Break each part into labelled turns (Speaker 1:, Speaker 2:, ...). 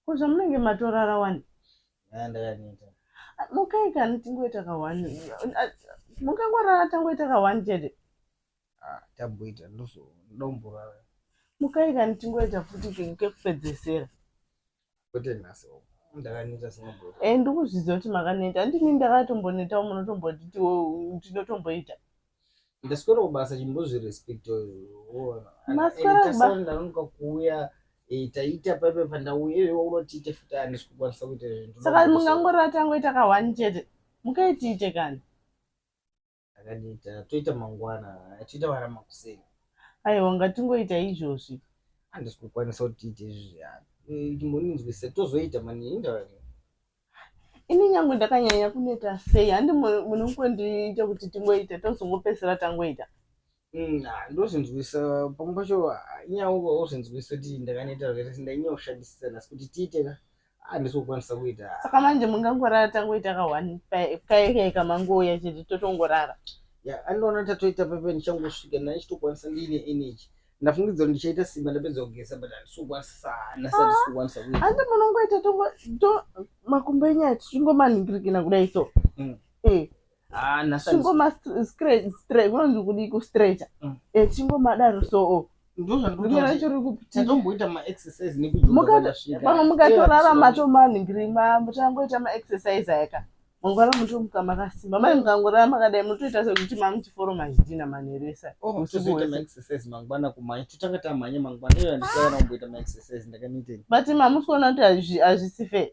Speaker 1: Kuzva munenge matorara wani.
Speaker 2: Ndakaneta.
Speaker 1: Mukai kana tingoita kawani. Mukangorara tangoita kawani chete.
Speaker 2: Tabwita ndomborara.
Speaker 1: Mukai kana tingoita futi kekupedzesera.
Speaker 2: Kwete naso. Ndakaneta sinobwita.
Speaker 1: Ndikuzviziva kuti makaneta. Handini ndakatombonetawo munotomboti tinotomboita.
Speaker 2: Ndaswera kubasa chimbozvirespect
Speaker 1: Maswera
Speaker 2: kubasa ndanuka kuuya taita pepe pandauye unotite futa anisukwanisa kuita zvinhu.
Speaker 1: Saka mungangorara tangoita kawani chete. Mukaitiite kana.
Speaker 2: Ndakaneta toita mangwana toita vara makuseni.
Speaker 1: Aiwa ngatingoita izvozvi.
Speaker 2: Handisi kukwanisa kuti tiite izvi. Chimboninzwisa tozoita mani ndavani.
Speaker 1: Ini nyange ndakanyanya kuneta sei handi munongondiita kuti tingoita tozongopesera tangoita.
Speaker 2: Ndozvinzwisa pamwe pacho inyawo ozvinzwisa kuti ndakaneta zvakaita ndainyoshandisisa nasi kuti tiite ka handisi kukwanisa kuita.
Speaker 1: Saka manje mungangorara tangoita kawani kai kamangouya chete totongorara.
Speaker 2: Andoona tatoita pepe ndichangosvika ndaichitokwanisa ndiine energy. Ndafungidza kuti ndichaita simba ndapedza kugesa but handisi kukwanisa ndisati kukwanisa kuita.
Speaker 1: Handi munongoita makumbo enyaya tichingomaningirikina kudai so. Chingoma straight kunonzi kudi kustretcha. Chingomadaro so.
Speaker 2: Ndozvanditomboita ma-exercise nekujumba
Speaker 1: pamwe mukatorara matomaningirima mutangoita ma-exercise aka mangwara mutomuka makasimba manje mukangorara makadai mutoita sekuti mamuchiforo zvidhina manheresa.
Speaker 2: Tozoita ma-exercise mangwana kumanya totanga tamhanya mangwana iyo handisavana kumboita ma-exercise ndakanitei.
Speaker 1: But mamusi kuona kuti hazvisi fair.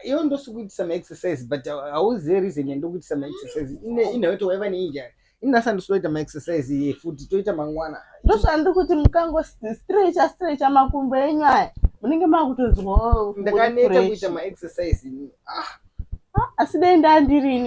Speaker 2: Iwo ndosikuitisa ma-exercise but hauzive reason yandokuitisa ma-exercise inayo kuti waiva neinjari. Inasa ndisoita ma-exercise futi toita mangwana.
Speaker 1: Ndoshandi kuti mukango stretcha makumbo enyaya munenge makutonzwa
Speaker 2: ndakaneta kuita ma-exercise.
Speaker 1: Asi dai ndandirini.